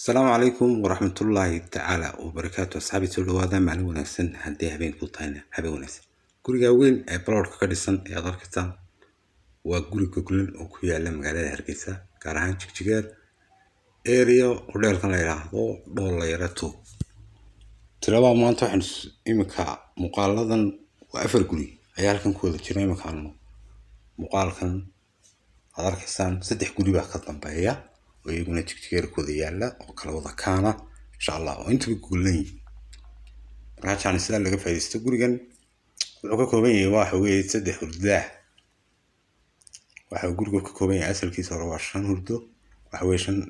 السلام عليكم ورحمة الله تعالى وبركاته. أصحابي سولو هذا معلوم وناسن هدي هبين كوتاينا هبين وناس كوريجا وين بلور كردسان يا داركتان وكوري كوكلين وكويا لم قال هركيسا كارهان تشجير اريا ودير كان يراهدو دول يراتو تلابا ما أنت حنس إمكا مقالدا وأفر كوري عيال كان كودا جري مكانه مقال كان هداركسان سدح كوري بحكتن بهيا ويقولون تكتير كذي يلا وكلا وضع كان إن شاء الله وأنت بتقولين راح عن السنة اللي قبل يستقول جن وكوكوبين واحد ويتصدق الداه واحد يقول كوكوبين أسأل كيس رواشان هردو وحويشان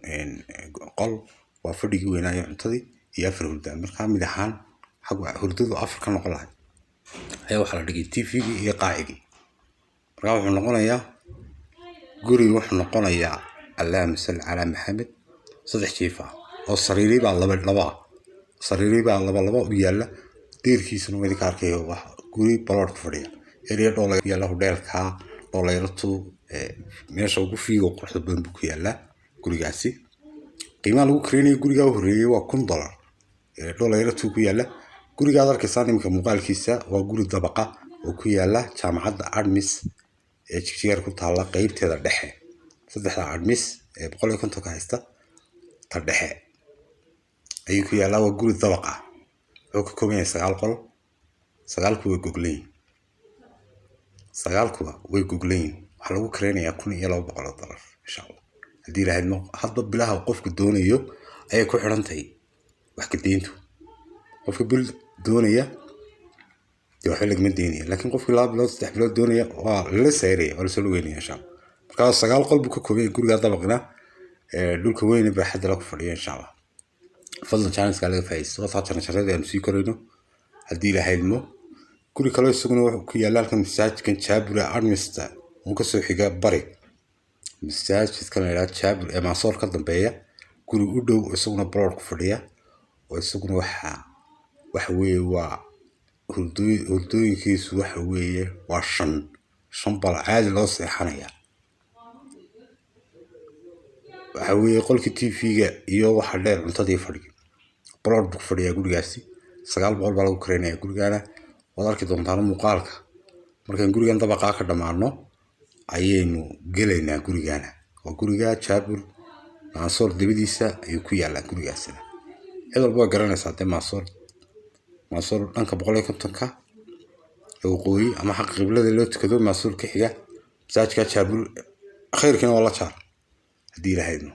قل وفرد وينا يعتدي يفر هردا مركان مدحان حق هردو أفريقيا نقلها هي وحلا لقي تيفي يقاعدي راح نقولنا يا قولي وح نقولنا يا اللهم صل على محمد صدح شيفا والصريري بقى لبا صريري بقى لبا ويلا دير كيسن ويدي كاركي wax guri balor fadhiya area dollar yalla hotelka dollartu meesha ugu fiigo quruxda badan ku yaala gurigaasi qiimaha lagu keenay guriga horeeyay waa $1 dollartu ku yaala guriga darkiisa nimka muuqaalkiisa waa guri dabaqa oo ku yaala jaamacadda Admis ee Chichigar ku taala qaybteeda dhexe saddexda Admis ee 150 ka haysta ta dhexe ayuu ku yaala waa guri dabaqa oo ka kooban yahay 9 qol 9 kuwa googleyn 9 kuwa way googleyn waxa lagu kareenayaa $1,200 insha Allah hadii la hadmo hadba bilaha qofku doonayo ay ku xirantahay wax ka deyntu qofku bil doonaya waxa laga madeynaya laakiin qofku 2 bilood 3 bilood doonaya waa la saaraya wala soo weynaya insha Allah marka 9 qol buu ka kooban yahay guriga dabaqna dhulka weyn ee baaxad la ku fadhiyo insha Allah fadlan channel ka laga faa'iisto waxa shaqada aan sii koreyno hadii la hadmo guri kale isaguna wuxuu ku yaala halkan masaajidkan Jaabura Admista oo ka soo xiga bari masaajidkan la Jaabur ee Maasoor ka dambeeya guri u dhow isaguna block ku fadhiya oo isaguna waxa weeye waa hurdooyinkiisu waxa weeye waa shan bal caadi loo seexanaya waxa weeye qolka TV-ga iyo waxa dheer cuntadii fadhiga block ku fadhiya gurigaasi 900 baa lagu kareenaya gurigana wad arki doontaan muuqaalka markaan gurigan dabaqa ka dhamaano ayaynu galeynaa gurigana oo guriga Jaabur Maasoor dibadiisa ayuu ku yaala gurigaasina cid walba garanaysa Maasoor dhanka 150ka oo qooyi ama xaq qiblada loo tukado Maasoor ka xiga masaajidka Jaabur khayrkina wala jaar hadii la hayno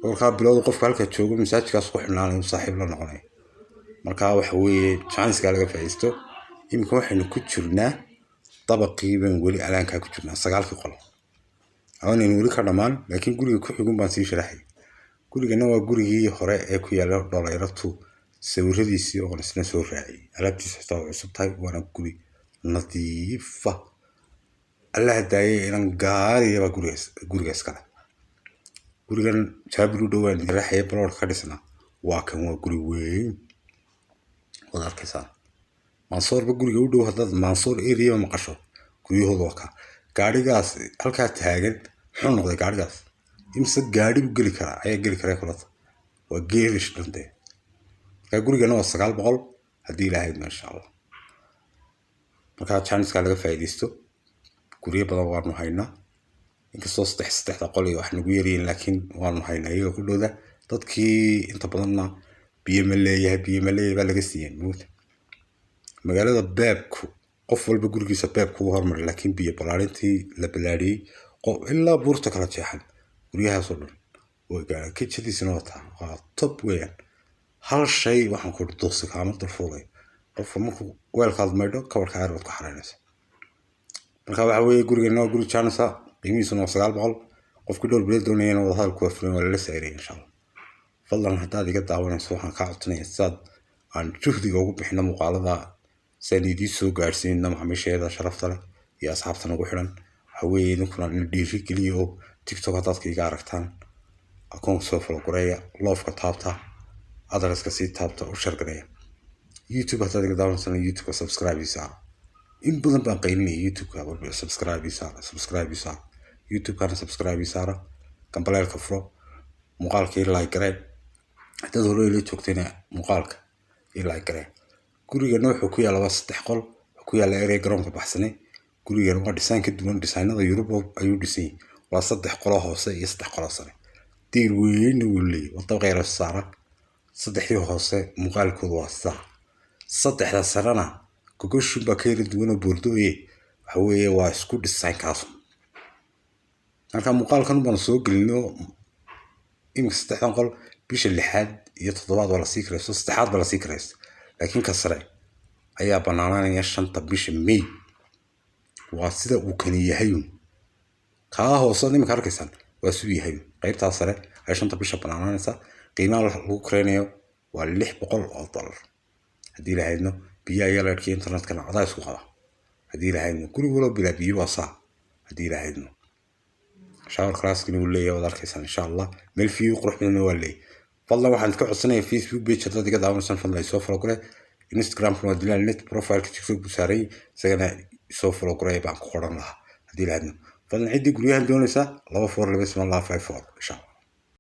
warka bilowda qofka halka joogo masaajidkaas ku xirnaanay saaxiib la noqonay marka waxa weeye chance ka laga faa'iisto imika waxaynu ku jirnaa dabaqii wali alaanka ku jirnaa 9 qol aanaynu wali ka dhamaan laakiin guriga ku xigun baan sii sharaxay gurigana waa gurigii hore ee ku yaala dollartu sawiradiisii oo isna soo raacay alaabtiisa xitaa cusub tahay waana guri nadiifa Allah daayay inaan gaariga gurigaas kale gurigan Jaabur dhawaan raxay balor ka dhisna waa kan waa guri weyn wada arkaysan Maasoor ba guriga u dhow hadad Maasoor area maqasho guriyahooda waa ka gaarigaas halka taagan wuxuu noqday gaarigaas imsa gaari u gali kara ayaa gali kara kulada waa geerish dhante ka gurigana waa 900 hadii ilaahay insha Allah marka chance ka laga faa'iideysto guriga badan waanu haynaa inkastoo saddexda qol iyo wax nagu yareen laakiin waanu haynaa iyaga ku dhowda dadkii inta badanna biyo ma leeyahay baa laga siiyay magaalada beebku qof walba gurigiisa beebku hormar laakiin biyo balaarintii la balaariyay qof ilaa buurta kala jeexan guriyahaas oo dhan way gaaraan kitchadiisna waa top weeyaan hal shay waxaan ku doorsi kaama dalfoolay qofka markuu weelkaad maydho kabarka aad ku xaraynaysa marka waxa weeye gurigeena guri chance qiimihiisuna 900 qofkii dhowr bilood doonayna wada hadal ku afrin wala la saarayay insha Allah fadlan hadaad iga daawanayso waxaan ka codsanayaa saad aan juhdiga ugu bixino muuqaalada sanadii soo gaarsiinna maxaamisheeda sharafta leh iyo asxaabta nagu xiran waxa weeye idinkuna in dhiiri geliyo TikTok hadaad iga aragtaan akoon soo follow gareeya love-ka taabta adreeska si taabta u share gareeya YouTube hadaad iga daawanayso YouTube subscribe in badan baan qaynay YouTube-ka walba subscribe YouTube kana subscribe saara kambalelka furo muuqaalkii like garee dad hore ila joogtayna muuqaalka ilaa garee gurigana wuxuu ku yaalla waa 3 qol wuxuu ku yaalla area garoonka baxsanay gurigana waa design ka duwan designada Europe ayuu dhisay waa 3 qol hoose iyo 3 qol sare diir weyn uu leeyahay wada qeyr saara 3 hoose muuqaalkoodu waa saddexda sarana gogoshu bakeeri duwan boordoye waxa weeye waa isku design kaas halka muuqaalkan baan soo gelino imika 3 qol bisha 6 iyo 7 wala sii kareyso 3 wala sii kareyso laakiin ka sare ayaa banaananaya 5 bisha May waa sida uu kan yahay ka hoose nimka arkaysan waa suu yahay qaybta sare ay 5 bisha banaananaysa qiimaha lagu kareynayo waa $600 hadii la hayno biyo yaraadkii internetka cadays isku qaba hadii la hayno guriga wala bila biyo wasa hadii la hayno shower class inuu leeyahay wada arkaysan insha Allah meel fiyo qurux badan waa leeyahay fadlan waxaan ka codsanayaa Facebook page hadda diga daawanaysan fadlan soo follow gare Instagram kuma dilaan net profile TikTok ku saaray isagana soo follow gare baan ku qoran lahaa hadii la hayno fadlan cidii guriyahan doonaysa 24 insha Allah